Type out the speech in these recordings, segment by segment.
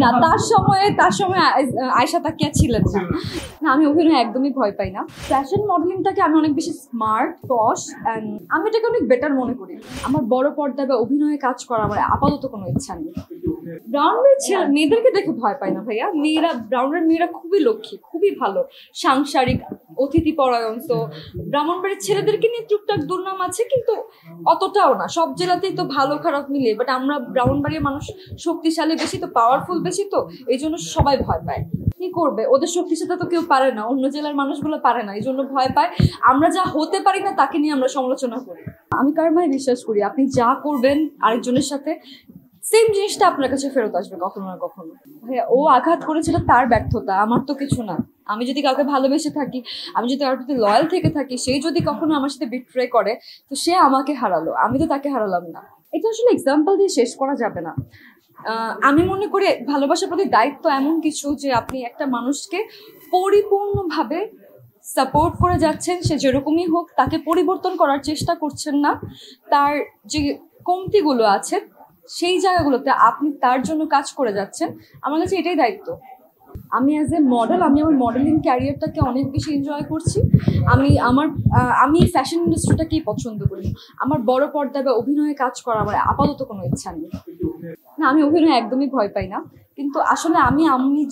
না, তার সময় আয়েশা তাকিয়া ছিলেন না। না, আমি অভিনয় একদমই ভয় পাই না। ফ্যাশন মডেলিংটাকে আমি অনেক বেশি স্মার্ট, পশ অ্যান্ড আমি এটাকে অনেক বেটার মনে করি। আমার বড় পর্দায় বা অভিনয়ে কাজ করা আমার আপাতত কোনো ইচ্ছা নেই। ব্রাউনের মেয়েদেরকে দেখে ভয় পাই না ভাইয়া। ব্রাউনের মেয়েরা খুবই লক্ষ্মী, খুবই ভালো, সাংসারিক, অতিথি পরায়ণ। তো ব্রাহ্মণবাড়ির ছেলেদেরকে নিয়ে টুকটাক দুর্নাম আছে, কিন্তু অতটাও না। সব জেলাতেই তো ভালো খারাপ মিলে, বাট আমরা ব্রাহ্মণবাড়ির মানুষ শক্তিশালী বেশি, তো পাওয়ারফুল বেশি, তো এই জন্য সবাই ভয় পায়। কি করবে, ওদের শক্তির সাথে তো কেউ পারে না, অন্য জেলার মানুষগুলো পারে না, এই জন্য ভয় পায়। আমরা যা হতে পারি না তাকে নিয়ে আমরা সমালোচনা করি। আমি কারমায় বিশ্বাস করি আপনি যা করবেন আরেকজনের সাথে, সেম জিনিসটা আপনার কাছে ফেরত আসবে কখনো না কখনো। ভাইয়া, ও আঘাত করেছিল তার ব্যর্থতা, আমার তো কিছু না। আমি যদি কাউকে ভালোবেসে থাকি, আমি যদি কারোর প্রতি লয়াল থেকে থাকি, সে যদি কখনো আমার সাথে বিট্রে করে, তো সে আমাকে হারালো, আমি তো তাকে হারালাম না। এটা আসলে এক্সাম্পল দিয়ে শেষ করা যাবে না। আমি মনে করি ভালোবাসার প্রতি দায়িত্ব এমন কিছু যে আপনি একটা মানুষকে পরিপূর্ণভাবে সাপোর্ট করে যাচ্ছেন, সে যেরকমই হোক তাকে পরিবর্তন করার চেষ্টা করছেন না। তার যে কমতিগুলো আছে সেই জায়গাগুলোতে আপনি তার জন্য কাজ করে যাচ্ছেন, আমার কাছে এটাই দায়িত্ব। আমি অ্যাজ এ মডেল, আমি আমার মডেলিং ক্যারিয়ারটাকে অনেক বেশি এনজয় করছি। আমি ফ্যাশন ইন্ডাস্ট্রিটাকেই পছন্দ করি। আমার বড় পর্দায় বা অভিনয়ে কাজ করা আমার আপাতত কোনো ইচ্ছা নেই। না, আমি অভিনয় একদমই ভয় পাই না, কিন্তু আসলে আমি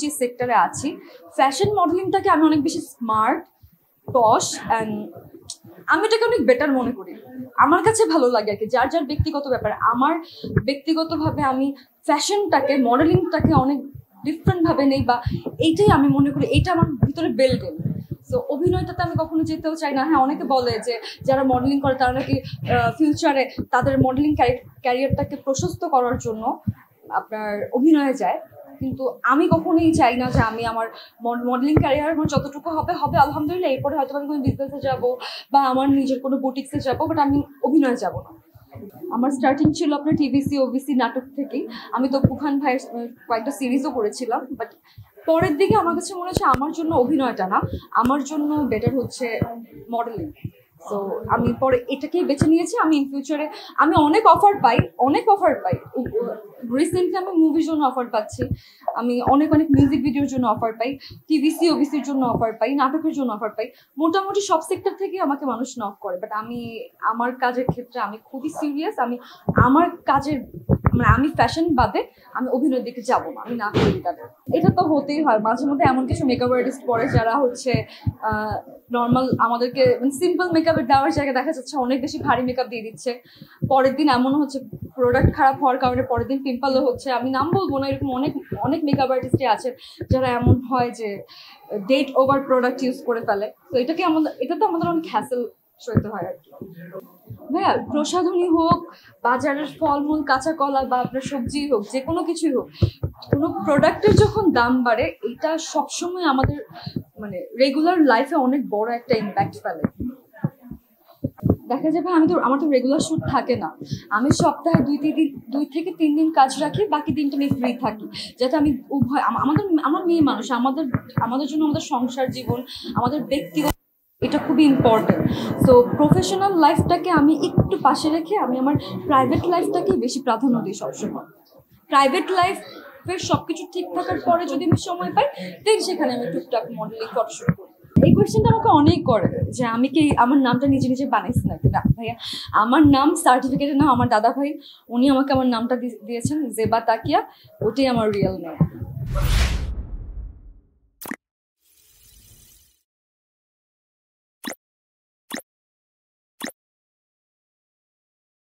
যে সেক্টরে আছি, ফ্যাশন মডেলিংটাকে আমি অনেক বেশি স্মার্ট, পশ অ্যান্ড আমি এটাকে অনেক বেটার মনে করি। আমার কাছে ভালো লাগে আর কি, যার যার ব্যক্তিগত ব্যাপার। আমার ব্যক্তিগতভাবে আমি ফ্যাশনটাকে, মডেলিংটাকে অনেক ডিফারেন্টভাবে নেই, বা এইটাই আমি মনে করি এইটা আমার ভিতরে বিল্ড ইন। সো অভিনয়টাতে আমি কখনো যেতেও চাই না। হ্যাঁ, অনেকে বলে যে যারা মডেলিং করে তারা নাকি ফিউচারে তাদের মডেলিং ক্যারিয়ারটাকে প্রশস্ত করার জন্য আপনার অভিনয়ে যায়, কিন্তু আমি কখনোই চাই না যে আমি আমার মডেলিং ক্যারিয়ার আমার যতটুকু হবে আলহামদুলিল্লাহ, এরপরে হয়তো আমি কোনো বিজনেসে যাবো বা আমার নিজের কোনো বুটিক্সে যাবো, বাট আমি অভিনয়ে যাবো না। আমার স্টার্টিং ছিল আপনার টিভিসি ওবিসি নাটক থেকেই। আমি তো পুখান ভাইয়ের কয়েকটা সিরিজও করেছিলাম, বাট পরের দিকে আমার কাছে মনে হচ্ছে আমার জন্য অভিনয়টা না, আমার জন্য বেটার হচ্ছে মডেলিং। সো আমি পরে এটাকেই বেছে নিয়েছি। আমি ইন ফিউচারে আমি অনেক অফার পাই। রিসেন্টলি আমি মুভির জন্য অফার পাচ্ছি, আমি অনেক মিউজিক ভিডিওর জন্য অফার পাই, টিভিসি ওবিসির জন্য অফার পাই, নাটকের জন্য অফার পাই। মোটামুটি সব সেক্টর থেকে আমাকে মানুষ নক করে, বাট আমি আমার কাজের ক্ষেত্রে আমি খুবই সিরিয়াস। আমার কাজের আমি ফ্যাশন বাদে আমি অভিনয়ের দিকে যাবো না, আমি না করি তাদের। এটা তো হতেই হয়, মাঝে মধ্যে এমন কিছু মেকআপ আর্টিস্ট পরে যারা হচ্ছে নর্মাল আমাদেরকে সিম্পল মেকআপের দেওয়ার জায়গায় দেখা যাচ্ছে অনেক বেশি ভারী মেকআপ দিয়ে দিচ্ছে। পরের দিন এমন হচ্ছে প্রোডাক্ট খারাপ হওয়ার কারণে পরের দিন পিম্পলও হচ্ছে। আমি নাম বলবো না, এরকম অনেক মেকআপ আর্টিস্টই আছে যারা এমন হয় যে ডেট ওভার প্রোডাক্ট ইউজ করে ফেলে। তো এটা তো আমাদের অনেক হ্যাসেল সইতে হয় আর কি। ভাইয়া, প্রসাধনী হোক, বাজারের ফলমূল, কাঁচা কলা বা আপনার সবজি হোক, যে কোনো কিছুই হোক, কোনো প্রোডাক্টের যখন দাম বাড়ে, এটা সবসময় আমাদের রেগুলার লাইফে অনেক বড় একটা ইম্প্যাক্ট ফেলে। দেখা যাবে আমার তো রেগুলার শ্যুট থাকে না, আমি সপ্তাহে 2 থেকে 3 দিন কাজ রাখি, বাকি দিনটা আমি ফ্রি থাকি, যাতে আমি আমরা মেয়ে মানুষ, আমাদের জন্য আমাদের সংসার জীবন, আমাদের ব্যক্তিগত, এটা খুবই ইম্পর্টেন্ট। সো প্রফেশনাল লাইফটাকে আমি একটু পাশে রেখে আমি আমার প্রাইভেট লাইফটাকে বেশি প্রাধান্য দিই সবসময়। প্রাইভেট লাইফের সবকিছু ঠিক থাকার পরে যদি আমি সময় পাই, দেন সেখানে আমি টুকটাক মডেলিং ফটোশুট করি। এই কোয়েশ্চেনটা আমাকে অনেক করে যে আমি কি আমার নামটা নিজে বানাইছি নাকি। না ভাইয়া, আমার নাম সার্টিফিকেটের নাম আমার দাদা ভাই, উনি আমাকে আমার নামটা দিয়েছেন জেবা তাকিয়া, ওটাই আমার রিয়েল নেম।